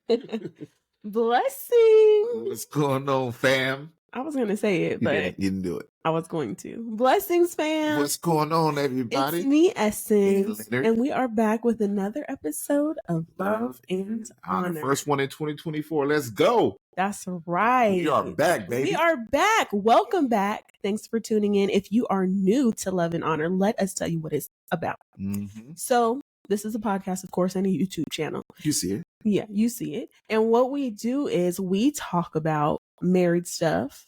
Blessings. What's going on, fam? I was going to say it, but You didn't do it. I was going to. Blessings, fam. What's going on, everybody? It's me, Essence, Leonard. and we are back with another episode of Love and Honor. First one in 2024. Let's go. That's right. We are back, baby. We are back. Welcome back. Thanks for tuning in. If you are new to Love and Honor, let us tell you what it's about. Mm-hmm. So this is a podcast, of course, and a YouTube channel. You see it. Yeah, you see it. And what we do is we talk about married stuff,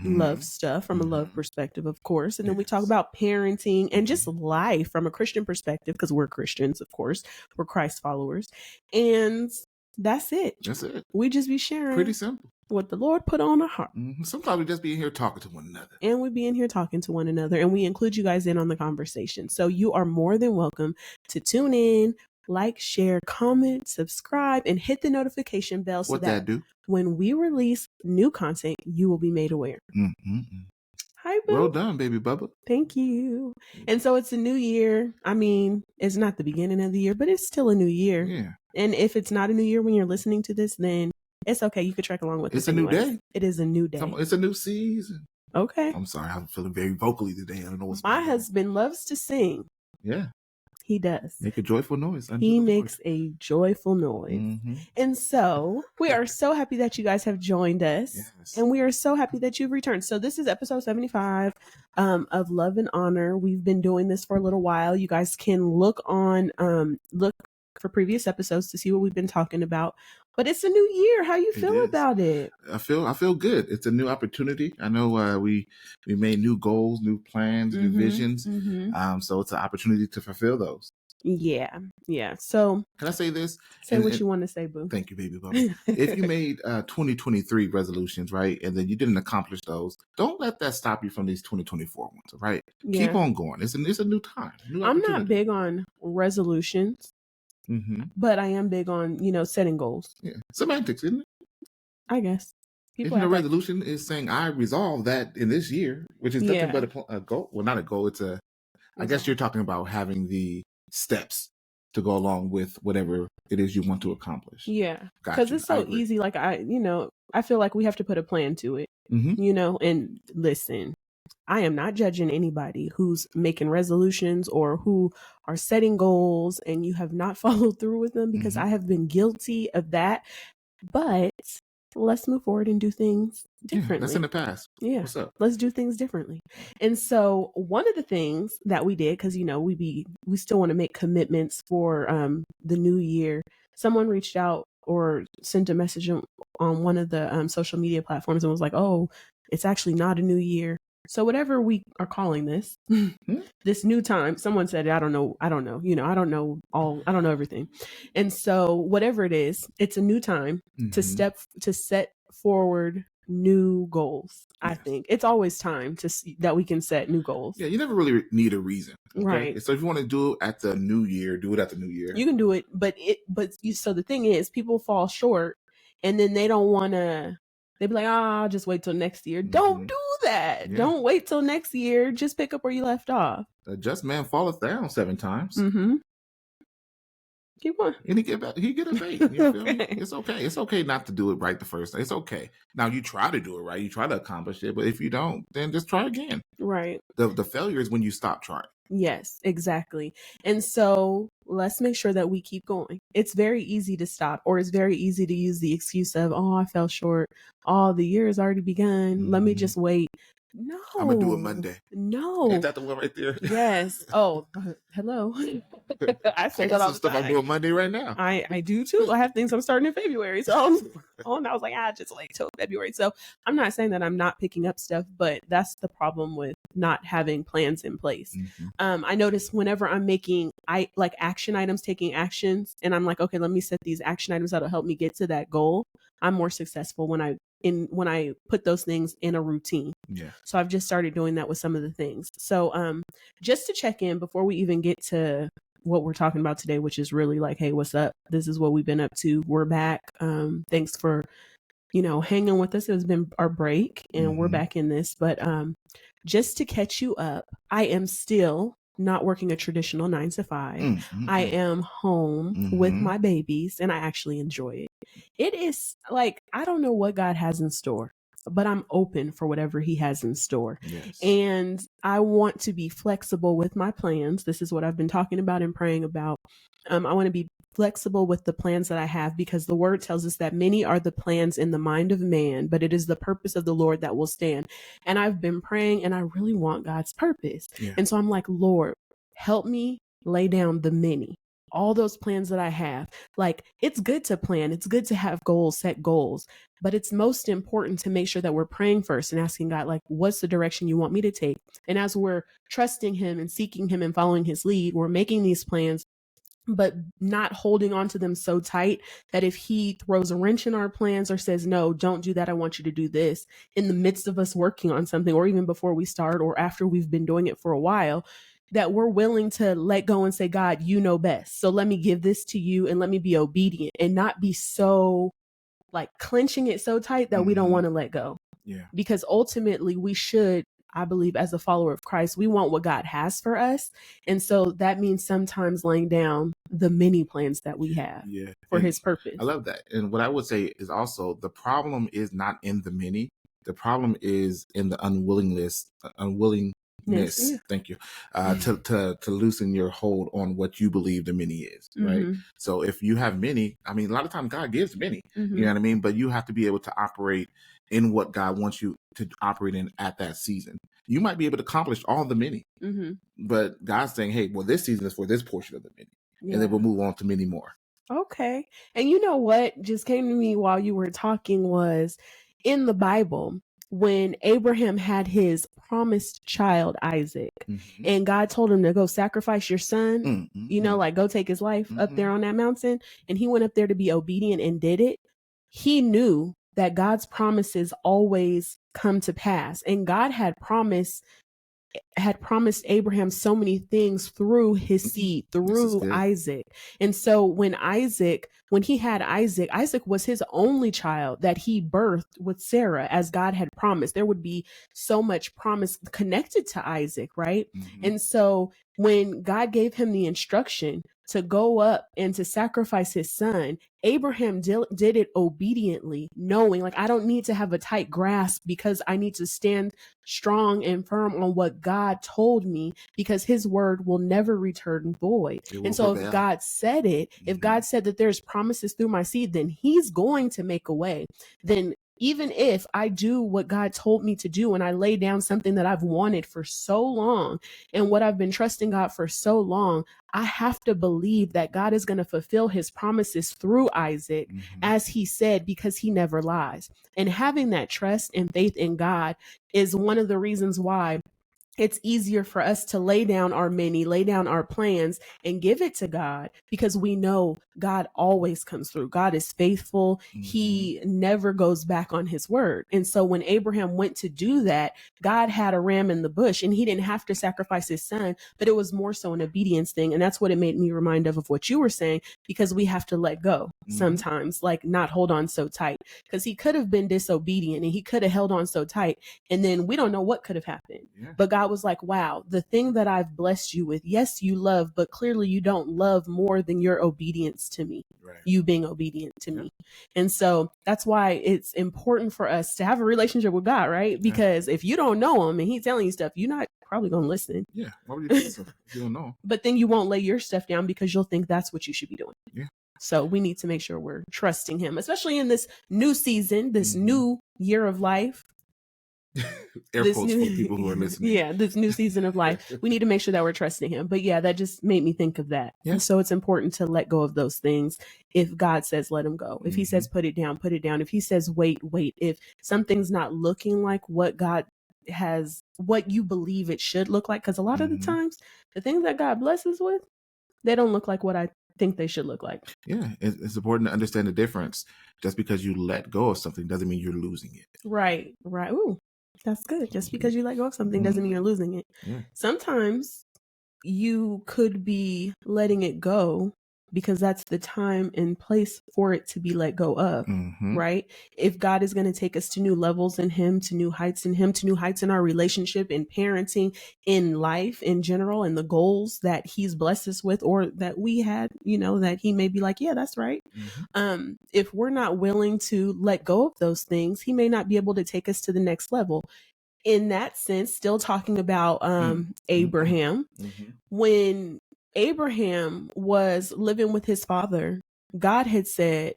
love stuff from a love perspective, of course. And then we talk about parenting and just life from a Christian perspective, because we're Christians, of course. We're Christ followers. And that's it. That's it. We just be sharing. Pretty simple. What the Lord put on our heart. Sometimes we just be in here talking to one another. And we be in here talking to one another. And we include you guys in on the conversation. So you are more than welcome to tune in, like, share, comment, subscribe, and hit the notification bell so that when we release new content, you will be made aware. Hi, boo. Well done, baby Bubba. Thank you. And so it's a new year. I mean, it's not the beginning of the year, but it's still a new year. Yeah. And if it's not a new year when you're listening to this, then it's okay. You could track along with it. It's a new day. It is a new day. It's a new season. Okay. I'm sorry. I'm feeling very vocally today. I don't know what's My husband loves to sing. Yeah. He does. Make a joyful noise. He makes a joyful noise. And so we are so happy that you guys have joined us. Yes. And we are so happy that you've returned. So this is episode 75 of Love and Honor. We've been doing this for a little while. You guys can look for previous episodes to see what we've been talking about. But it's a new year. How you feel about it? I feel good. It's a new opportunity. I know we made new goals, new plans, new visions. So it's an opportunity to fulfill those. Yeah. So can I say this? Say what you want to say, boo. Thank you, baby bubba. If you made 2023 resolutions, right, and then you didn't accomplish those, don't let that stop you from these 2024 ones, right? Yeah. Keep on going. It's a new time. I'm not big on resolutions. But I am big on, setting goals. Yeah. Semantics, isn't it? I guess. Isn't a resolution is saying I resolve that in this year, which is nothing but a goal. Well, not a goal. I guess you're talking about having the steps to go along with whatever it is you want to accomplish. Yeah. Because it's so easy. Like I feel like we have to put a plan to it, and listen. I am not judging anybody who's making resolutions or who are setting goals and you have not followed through with them, because I have been guilty of that. But let's move forward and do things differently. That's in the past. Yeah. What's up? Let's do things differently. And so one of the things that we did, because, we still want to make commitments for the new year. Someone reached out or sent a message on one of the social media platforms and was like, oh, it's actually not a new year. So whatever we are calling this, this new time, someone said, I don't know. I don't know everything. And so whatever it is, it's a new time to set forward new goals. Yes. I think it's always time that we can set new goals. Yeah. You never really need a reason. Okay? Right. So if you want to do it at the new year, do it at the new year. You can do it. So the thing is, people fall short and then they don't want to. They'd be like, I'll just wait till next year. Don't do that. Yeah. Don't wait till next year. Just pick up where you left off. A just man falleth down 7 times. Keep on. And he get a bait. You feel me? It's okay. It's okay not to do it right the first time. It's okay. Now you try to do it right. You try to accomplish it. But if you don't, then just try again. Right. The failure is when you stop trying. Yes, exactly. And so let's make sure that we keep going. It's very easy to stop, or it's very easy to use the excuse of, oh, I fell short. Oh, the year has already begun. Let me just wait. No. I'm going to do it Monday. No. Is that the one right there? Yes. Oh, hello. I say that all the stuff time. I'm doing Monday right now. I do too. I have things I'm starting in February. So and I was like, just wait till February. So I'm not saying that I'm not picking up stuff, but that's the problem with not having plans in place. I notice whenever I'm making action items, taking actions, and I'm like, okay, let me set these action items that'll help me get to that goal. I'm more successful when I put those things in a routine. Yeah. So I've just started doing that with some of the things. So just to check in before we even get to what we're talking about today, which is really like, hey, what's up? This is what we've been up to. We're back. Thanks for, hanging with us. It's been our break and we're back in this. But just to catch you up, I am still not working a traditional 9 to 5. I am home with my babies, and I actually enjoy it. It is like, I don't know what God has in store, but I'm open for whatever he has in store. Yes. And I want to be flexible with my plans. This is what I've been talking about and praying about. I want to be flexible with the plans that I have, because the word tells us that many are the plans in the mind of man, but it is the purpose of the Lord that will stand. And I've been praying, and I really want God's purpose. Yeah. And so I'm like, Lord, help me lay down the many, all those plans that I have. Like, it's good to plan. It's good to have goals, set goals, but it's most important to make sure that we're praying first and asking God, like, what's the direction you want me to take? And as we're trusting him and seeking him and following his lead, we're making these plans, but not holding on to them so tight that if he throws a wrench in our plans or says, no, don't do that, I want you to do this, in the midst of us working on something, or even before we start, or after we've been doing it for a while, that we're willing to let go and say, God, you know best. So let me give this to you, and let me be obedient, and not be so like clenching it so tight that we don't want to let go. Yeah. Because ultimately we should, I believe, as a follower of Christ, we want what God has for us. And so that means sometimes laying down the many plans that we have for his purpose. I love that. And what I would say is also, the problem is not in the many. The problem is in the unwillingness. Yeah. Thank you. To loosen your hold on what you believe the many is, right? So if you have many, I mean, a lot of times God gives many, you know what I mean? But you have to be able to operate in what God wants you to operate in at that season. You might be able to accomplish all the many, but God's saying, hey, well, this season is for this portion of the many, and then we'll move on to many more. Okay. And you know what just came to me while you were talking was, in the Bible, when Abraham had his promised child, Isaac, and God told him to go sacrifice your son, you know, like go take his life up there on that mountain. And he went up there to be obedient and did it. He knew that God's promises always come to pass. And God had promised Abraham so many things through his seed, through Isaac. And so when he had Isaac, Isaac was his only child that he birthed with Sarah, as God had promised. There would be so much promise connected to Isaac, right? And so when God gave him the instruction to go up and to sacrifice his son, Abraham did it obediently, knowing, like, I don't need to have a tight grasp, because I need to stand strong and firm on what God told me, because his word will never return void. And so if God said it, if God said that there's promises through my seed, then he's going to make a way. Then even if I do what God told me to do, and I lay down something that I've wanted for so long, and what I've been trusting God for so long, I have to believe that God is going to fulfill his promises through Isaac, as he said, because he never lies. And having that trust and faith in God is one of the reasons why it's easier for us to lay down our plans and give it to God, because we know God always comes through. God is faithful. He never goes back on his word. And so when Abraham went to do that, God had a ram in the bush, and he didn't have to sacrifice his son, but it was more so an obedience thing. And that's what it made me remind of what you were saying, because we have to let go sometimes, like not hold on so tight, because he could have been disobedient and he could have held on so tight, and then we don't know what could have happened. But God was like, wow, the thing that I've blessed you with, yes, you love, but clearly you don't love more than your obedience to me, you being obedient to me. And so that's why it's important for us to have a relationship with God, right? Because if you don't know him and he's telling you stuff, you're not probably going to listen. Yeah. Why would you do so if you don't know? But then you won't lay your stuff down, because you'll think that's what you should be doing. Yeah. So we need to make sure we're trusting him, especially in this new season, this new year of life. Air quotes for people who are listening. Yeah, this new season of life. We need to make sure that we're trusting him. But yeah, that just made me think of that. Yeah. And so it's important to let go of those things. If God says, let him go. If he says, put it down, put it down. If he says, wait. If something's not looking like what God has, what you believe it should look like. Because a lot of the times, the things that God blesses with, they don't look like what I think they should look like. Yeah, it's important to understand the difference. Just because you let go of something doesn't mean you're losing it. Right. Ooh, that's good. Just because you let go of something doesn't mean you're losing it. Yeah. Sometimes you could be letting it go because that's the time and place for it to be let go of, right? If God is going to take us to new levels in him, to new heights in him, to new heights in our relationship, in parenting, in life in general, and the goals that he's blessed us with, or that we had, that he may be like, yeah, that's right. If we're not willing to let go of those things, he may not be able to take us to the next level. In that sense, still talking about Abraham, when Abraham was living with his father, God had said,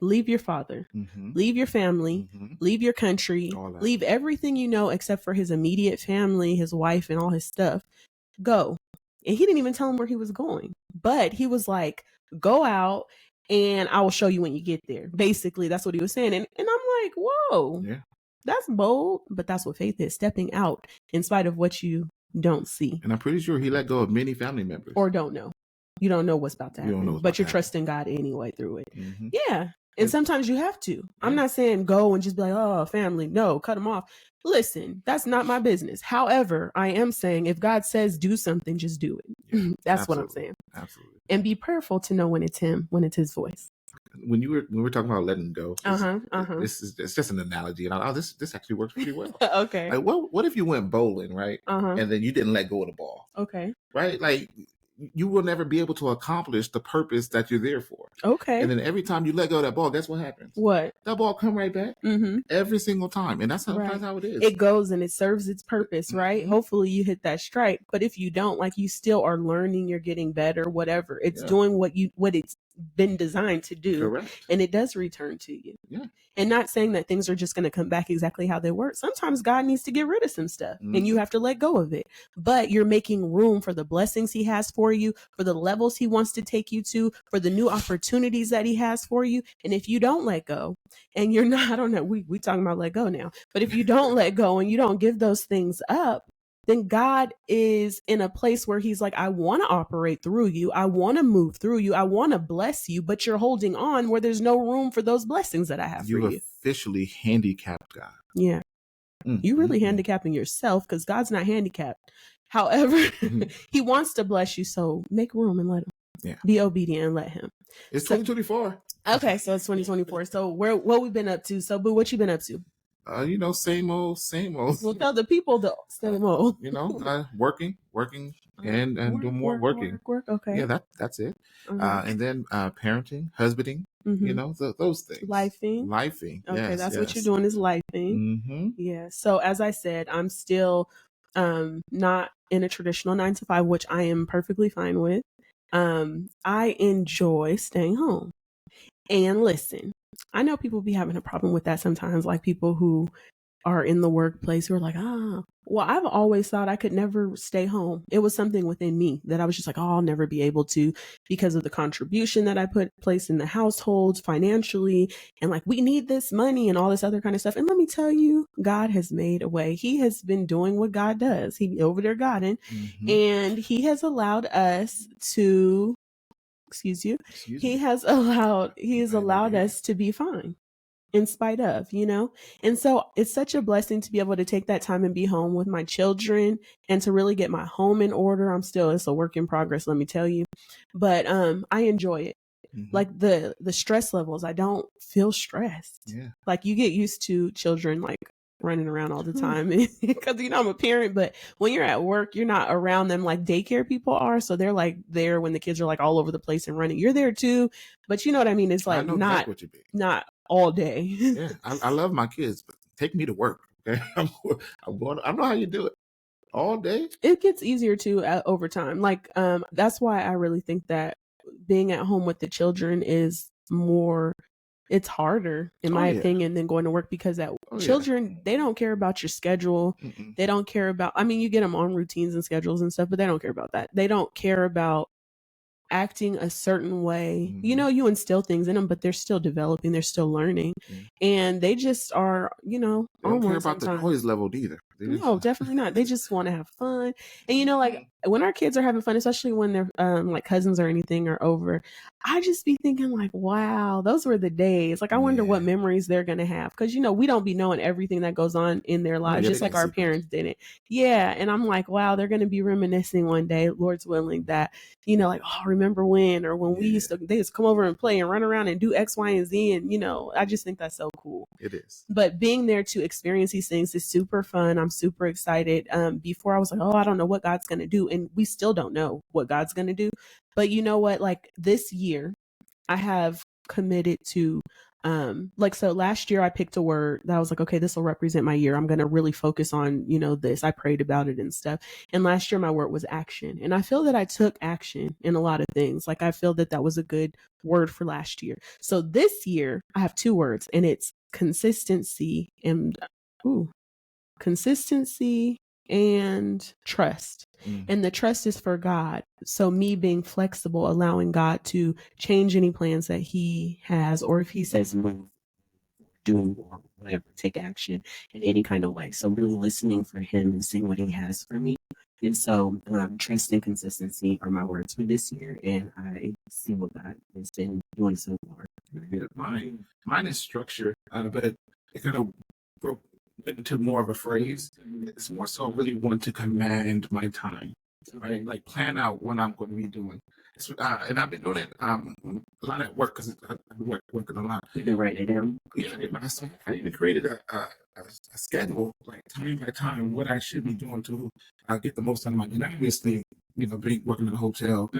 leave your father, leave your family, leave your country, leave everything except for his immediate family, his wife, and all his stuff. Go. And he didn't even tell him where he was going, but he was like, go out and I will show you when you get there. Basically, that's what he was saying. And I'm like, whoa, that's bold, but that's what faith is, stepping out in spite of what you don't see. And I'm pretty sure he let go of many family members. Or don't know. You don't know what's about to happen, but you're trusting God anyway through it. Yeah. And sometimes you have to. I'm not saying go and just be like, oh, family. No, cut them off. Listen, that's not my business. However, I am saying if God says do something, just do it. That's what I'm saying. Absolutely. And be prayerful to know when it's him, when it's his voice. When we're talking about letting go, it's just an analogy, and this actually works pretty well. Okay. Like, what if you went bowling, right? And then you didn't let go of the ball. Okay. Right? Like, you will never be able to accomplish the purpose that you're there for. Okay. And then every time you let go of that ball, guess what happens? What? That ball come right back every single time. And that's how it is. It goes and it serves its purpose, right? Hopefully you hit that strike. But if you don't, like, you still are learning, you're getting better, whatever. It's doing what it's been designed to do. Correct. And it does return to you. Yeah. And not saying that things are just going to come back exactly how they were. Sometimes God needs to get rid of some stuff and you have to let go of it. But you're making room for the blessings he has for you, for the levels he wants to take you to, for the new opportunities that he has for you. And if you don't let go and you're not, I don't know, we talking about let go now, but if you don't let go and you don't give those things up, then God is in a place where he's like, I want to operate through you. I want to move through you. I want to bless you, but you're holding on where there's no room for those blessings that I have for you. You officially handicapped God. Yeah. You really handicapping yourself because God's not handicapped. However, he wants to bless you. So make room and let him. Yeah. Be obedient and let him. It's 2024. Okay. So it's 2024. So what we've been up to? So, Boo, what you been up to? Same old. Well, tell the people the same old. Working, and doing more working. Work. Okay. Yeah, that's it. And then parenting, husbanding. Those things. Lifing. Okay, that's what you're doing is lifing. Yeah. So as I said, I'm still not in a traditional 9-to-5, which I am perfectly fine with. I enjoy staying home. And listen, I know people be having a problem with that sometimes, like people who are in the workplace who are like, well, I've always thought I could never stay home. It was something within me that I was just like, I'll never be able to because of the contribution that I place in the households financially. And like, we need this money and all this other kind of stuff. And let me tell you, God has made a way. He has been doing what God does. He over there Godding, and he has allowed us to, he has allowed us to be fine. In spite of, and so it's such a blessing to be able to take that time and be home with my children and to really get my home in order. It's a work in progress, let me tell you, but I enjoy it. Like the stress levels, I don't feel stressed. Yeah. Like you get used to children like running around all the time because I'm a parent, but when you're at work, you're not around them like daycare people are. So they're like there when the kids are like all over the place and running. You're there too, but you know what I mean? It's like not all day. Yeah, I love my kids, but take me to work. Okay, I don't know how you do it all day. It gets easier too over time. Like that's why I really think that being at home with the children is more. It's harder, in my opinion, than going to work because children, they don't care about your schedule. They don't care about, you get them on routines and schedules and stuff, but they don't care about that. They don't care about acting a certain way. You instill things in them, but they're still developing. They're still learning. And they just are, they don't care about the noise level either. No, definitely not. They just want to have fun. And like when our kids are having fun, especially when they're like cousins or anything are over, I just be thinking like, wow, those were the days. Like I wonder what memories they're gonna have. Cause we don't be knowing everything that goes on in their lives, just like our parents didn't. Yeah. And I'm like, wow, they're gonna be reminiscing one day, Lord's willing, that, like, oh, remember when, or when they used to come over and play and run around and do X, Y, and Z. And I just think that's so cool. It is. But being there to experience these things is super fun. I'm super excited. Before I was like, oh, I don't know what God's going to do. And we still don't know what God's going to do. But you know what? Like this year, I have committed to, so last year I picked a word that I was like, okay, this will represent my year. I'm going to really focus on, this. I prayed about it and stuff. And last year my word was action. And I feel that I took action in a lot of things. Like I feel that was a good word for last year. So this year I have 2 words, and it's consistency and trust. And the trust is for God. So me being flexible, allowing God to change any plans that he has, or if he says move, do or whatever, take action in any kind of way. So really listening for him and seeing what he has for me. And so trust and consistency are my words for this year, and I see what God has been doing so far. Mine is structure, but it kind of broke into more of a phrase. It's more so really want to command my time, right? Like plan out what I'm going to be doing. And I've been doing it a lot at work because I'm working a lot. You've been writing it down? Yeah, I even created a schedule, like time by time, what I should be doing to get the most out of my. And obviously, being working in a hotel,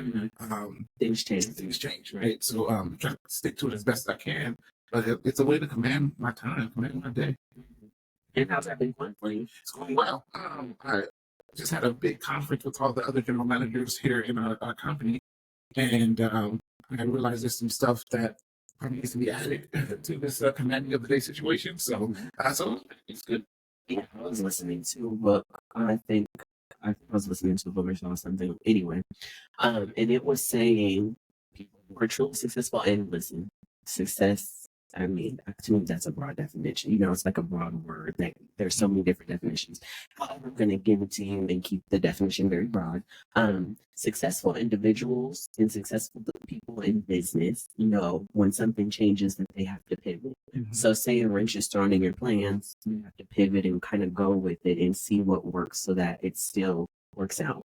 things change, right? So try to stick to it as best as I can. But it's a way to command my time, command my day. And how's that been going for you? It's going well. I just had a big conference with all the other general managers here in our company, and I realized there's some stuff that probably needs to be added to this commanding of the day situation. So it's good. Yeah, I was listening to a book. I think I was listening to a book or something. Anyway, and it was saying people who are truly successful, and listen, success. I mean, to me, that's a broad definition. It's like a broad word. Like there's so many different definitions. However, I'm going to give it to you and keep the definition very broad. Successful individuals and successful people in business, when something changes, that they have to pivot. Mm-hmm. So say a wrench is thrown in your plans, you have to pivot and kind of go with it and see what works so that it still works out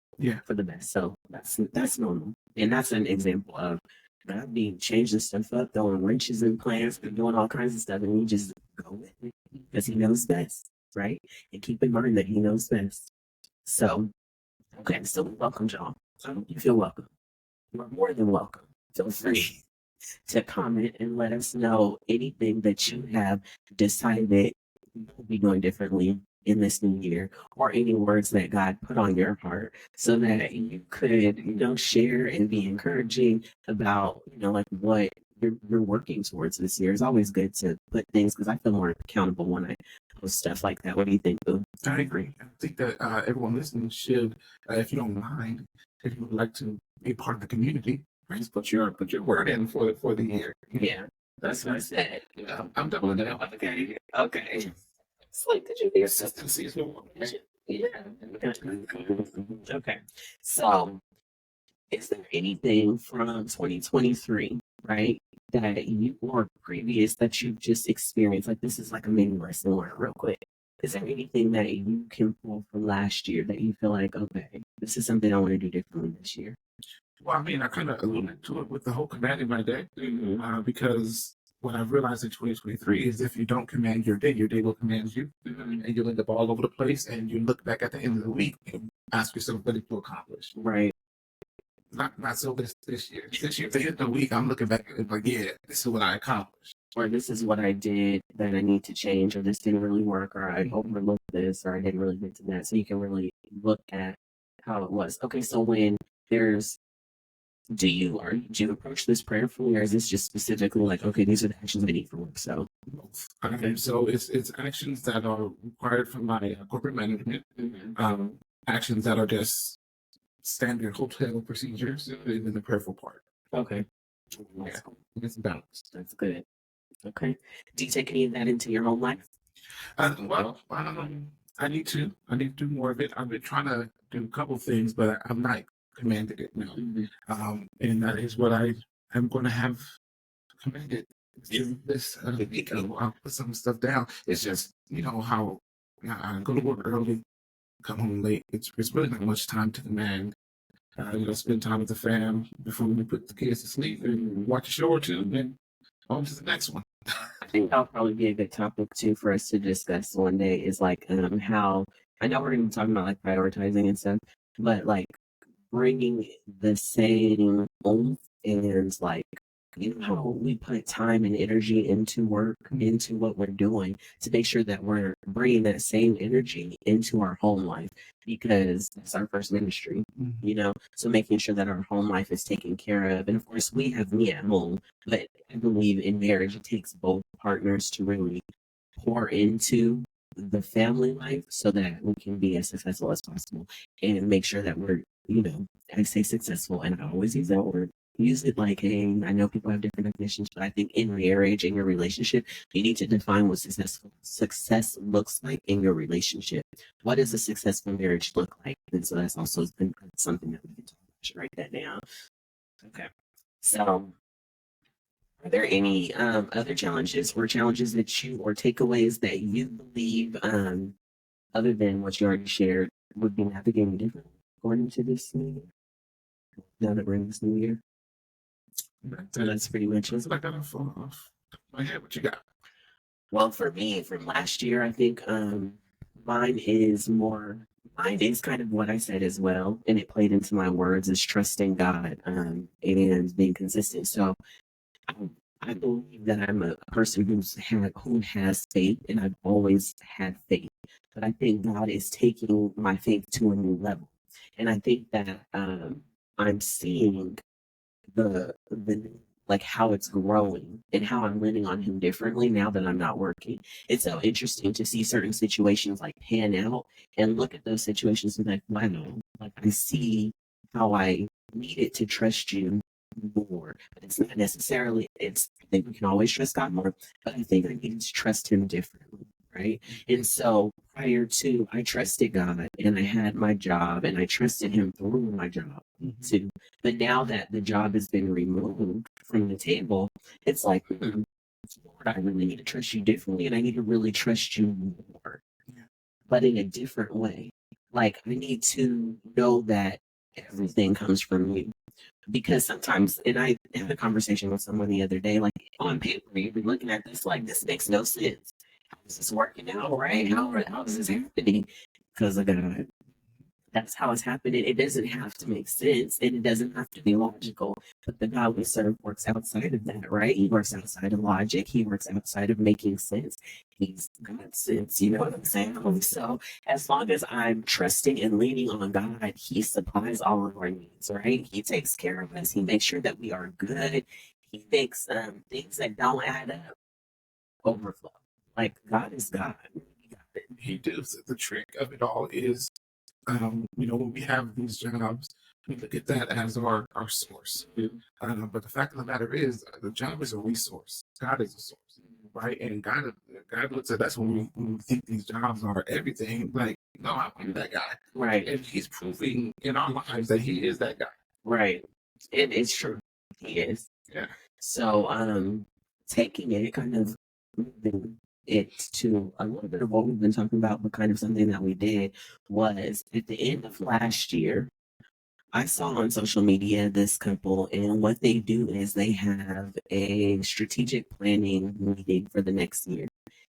for the best. So that's normal. And that's an example of God being changing stuff up, throwing wrenches in plans, and doing all kinds of stuff, and we just go with it because he knows best, right? And keep in mind that he knows best. So, okay, so welcome, y'all. You feel welcome. You're more than welcome. Feel free to comment and let us know anything that you have decided you'll be doing differently in this new year, or any words that God put on your heart, so that you could, share and be encouraging about, like what you're working towards this year. It's always good to put things, because I feel more accountable when I post stuff like that. What do you think, Boo? I agree. I think that everyone listening should, if you don't mind, if you would like to be part of the community, right, put your word in for the year. Yeah, that's what I said. I'm doubling down. Okay. It's like, did you hear consistency is what Yeah. Okay. So, is there anything from 2023, right, that you or previous that you've just experienced? Like, this is like a mini lesson learned real quick. Is there anything that you can pull from last year that you feel like, okay, this is something I want to do differently this year? Well, I mean, I kind of alluded to it with the whole commanding my day, because what I've realized in 2023 is if you don't command your day will command you, and you'll end up all over the place, and you look back at the end of the week and ask yourself what did you accomplish. Right. Not so this year. This year, at the end of the week, I'm looking back and like, yeah, this is what I accomplished. Or this is what I did that I need to change, or this didn't really work, or I overlooked this, or I didn't really get to that. So you can really look at how it was. Okay, so when there's do you approach this prayerfully, or is this just specifically like, okay, these are the actions I need for work? So, okay, so it's actions that are required from my corporate management, actions that are just standard hotel procedures, and then the prayerful part. Okay, yeah, it's balanced. That's good. Okay, do you take any of that into your home life? Well, I need to do more of it. I've been trying to do a couple things, but I'm not commanded it now. And that is what I am going to have commanded. This week, I'll put some stuff down. It's just, how I go to work early, come home late. It's really not much time to command. Spend time with the fam before we put the kids to sleep and watch a show or two, and then on to the next one. I think that'll probably be a good topic too for us to discuss one day. Is like how I know we're going to be talking about like prioritizing and stuff, but like bringing the same oomph and like how we put time and energy into work, into what we're doing, to make sure that we're bringing that same energy into our home life, because that's our first ministry, so making sure that our home life is taken care of. And of course we have me at home, but I believe in marriage it takes both partners to really pour into the family life so that we can be as successful as possible and make sure that we're, I say successful, and I always use that word. Use it like I know people have different definitions, but I think in marriage, in your relationship, you need to define what success looks like in your relationship. What does a successful marriage look like? And so that's also something that we can talk about. I should write that down. Okay. So are there any other challenges or takeaways that you believe, other than what you already shared, would be navigating differently according to this new year? Now that we're in this new year? So that's pretty much it. I got to fall off my head. What you got? Well, for me, from last year, I think mine is kind of what I said as well, and it played into my words, is trusting God and being consistent. So I believe that I'm a person who has faith, and I've always had faith. But I think God is taking my faith to a new level, and I think that I'm seeing the like how it's growing and how I'm leaning on him differently now that I'm not working. It's so interesting to see certain situations like pan out and look at those situations and be like, wow, like I see how I needed to trust you more. But it's not necessarily, I think we can always trust God more, but I think I needed to trust him differently. Right. And so prior to, I trusted God and I had my job and I trusted him through my job too. But now that the job has been removed from the table, it's like, Lord, I really need to trust you differently, and I need to really trust you more, but in a different way. Like I need to know that everything comes from you. Because sometimes, and I had a conversation with someone the other day, like on paper, you'd be looking at this like, this makes no sense. How is this working out, right? How is this happening? Because of God. That's how it's happening. It doesn't have to make sense, and it doesn't have to be logical. But the God we serve works outside of that, right? He works outside of logic. He works outside of making sense. He's God's sense, you know what I'm saying? So as long as I'm trusting and leaning on God, he supplies all of our needs, right? He takes care of us. He makes sure that we are good. He makes things that don't add up overflow. Like God is God. He does. The trick of it all is, when we have these jobs, we look at that as our source. But the fact of the matter is, the job is a resource. God is a source, right? And God looks at us when we think these jobs are everything. Like, no, I'm that guy, right? And he's proving in our lives that he is that guy, right? And it's true, he is. Yeah. So, taking it kind of moving it to a little bit of what we've been talking about, but kind of something that we did was at the end of last year, I saw on social media this couple, and what they do is they have a strategic planning meeting for the next year.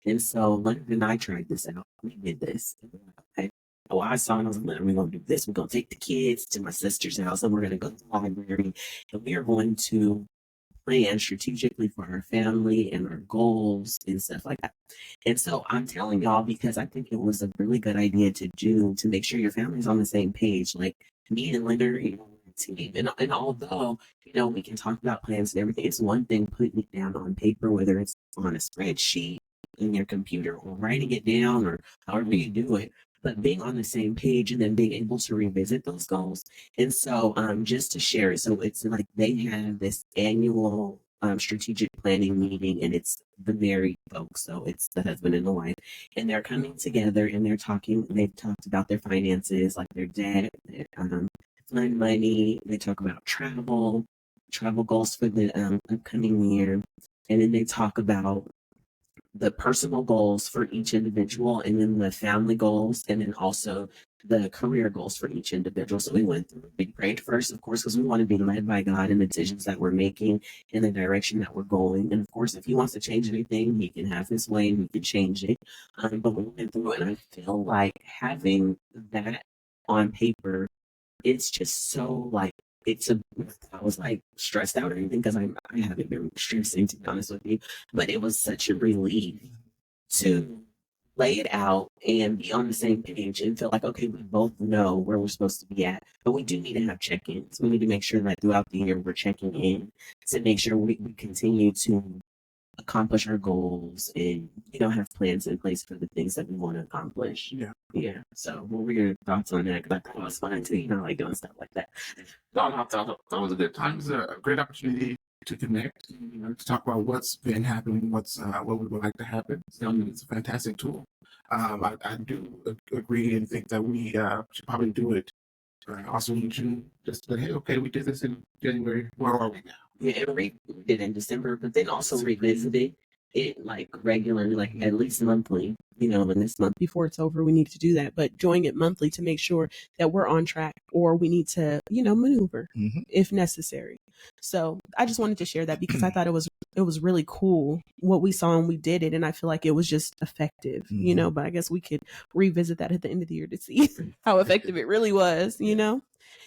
And so Leonard and I tried this out. We did this. Okay. Oh, I saw and I was like, Leonard, we're going to do this. We're going to take the kids to my sister's house and we're going to go to the library and we are going to plan strategically for our family and our goals and stuff like that. And so I'm telling y'all because I think it was a really good idea to do to make sure your family's on the same page. Like me and Leonard, team. And although, we can talk about plans and everything, it's one thing putting it down on paper, whether it's on a spreadsheet in your computer or writing it down or however you do it, but being on the same page and then being able to revisit those goals. And so just to share it, so it's like they have this annual strategic planning meeting, and it's the married folks, so it's the husband and the wife, and they're coming together and they've talked about their finances, like their debt, their fund money. They talk about travel goals for the upcoming year, and then they talk about the personal goals for each individual, and then the family goals, and then also the career goals for each individual. So we prayed first, of course, because we want to be led by God in the decisions that we're making, in the direction that we're going. And of course, if he wants to change anything, he can have his way and we can change it. But we went through it, and I feel like having that on paper, it's just so like, I was like stressed out or anything, because I haven't been stressing, to be honest with you, but it was such a relief to lay it out and be on the same page and feel like, okay, we both know where we're supposed to be at, but we do need to have check-ins. We need to make sure that throughout the year we're checking in to make sure we continue to accomplish our goals and, have plans in place for the things that we want to accomplish. Yeah. So what were your thoughts on that? Because I thought it was fun too, I like doing stuff like that. No, that was a good time. It was a great opportunity to connect, to talk about what's been happening, what we would like to happen. So it's a fantastic tool. I do agree and think that we should probably do it also in June. Just like, hey, okay, we did this in January. Where are we now? Yeah, and we did in December, but then also revisited it like regularly, like at least monthly, in this month. Before it's over, we need to do that, but doing it monthly to make sure that we're on track, or we need to, maneuver if necessary. So I just wanted to share that because I thought it was really cool what we saw, and we did it, and I feel like it was just effective, but I guess we could revisit that at the end of the year to see how effective it really was,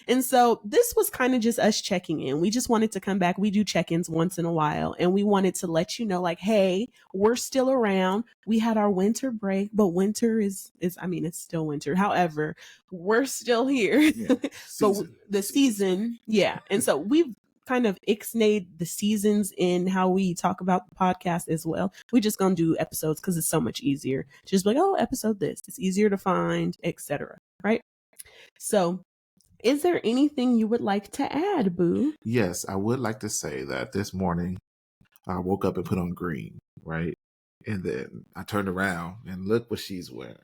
And so this was kind of just us checking in. We just wanted to come back. We do check-ins once in a while, and we wanted to let you know, like, hey, we're still around. We had our winter break, but winter is it's still winter. However, we're still here. Yeah. So the season, yeah. And so we've kind of ixnayed the seasons in how we talk about the podcast as well. We're just going to do episodes because it's so much easier. Just like, oh, episode this. It's easier to find, etc. Right? So is there anything you would like to add, Boo? Yes, I would like to say that this morning I woke up and put on green, right? And then I turned around and look what she's wearing.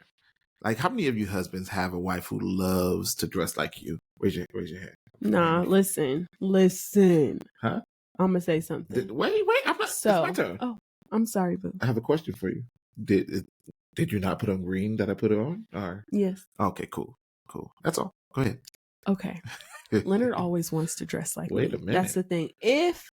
Like, how many of you husbands have a wife who loves to dress like you? Raise your hand. Nah, listen. Huh? I'm going to say something. Wait. It's my turn. Oh, I'm sorry, Boo. I have a question for you. Did you not put on green that I put it on? Or? Yes. Okay, cool. That's all. Go ahead. Okay. Leonard always wants to dress like Wait me. a minute. That's the thing. If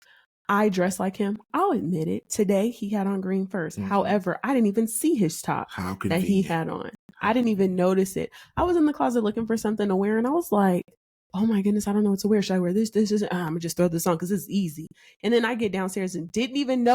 I dress like him, I'll admit it. Today, he had on green first. However, I didn't even see his top that he had on. I didn't even notice it. I was in the closet looking for something to wear, and I was like, oh my goodness, I don't know what to wear. Should I wear this? I'm going to just throw this on because it's easy. And then I get downstairs and didn't even know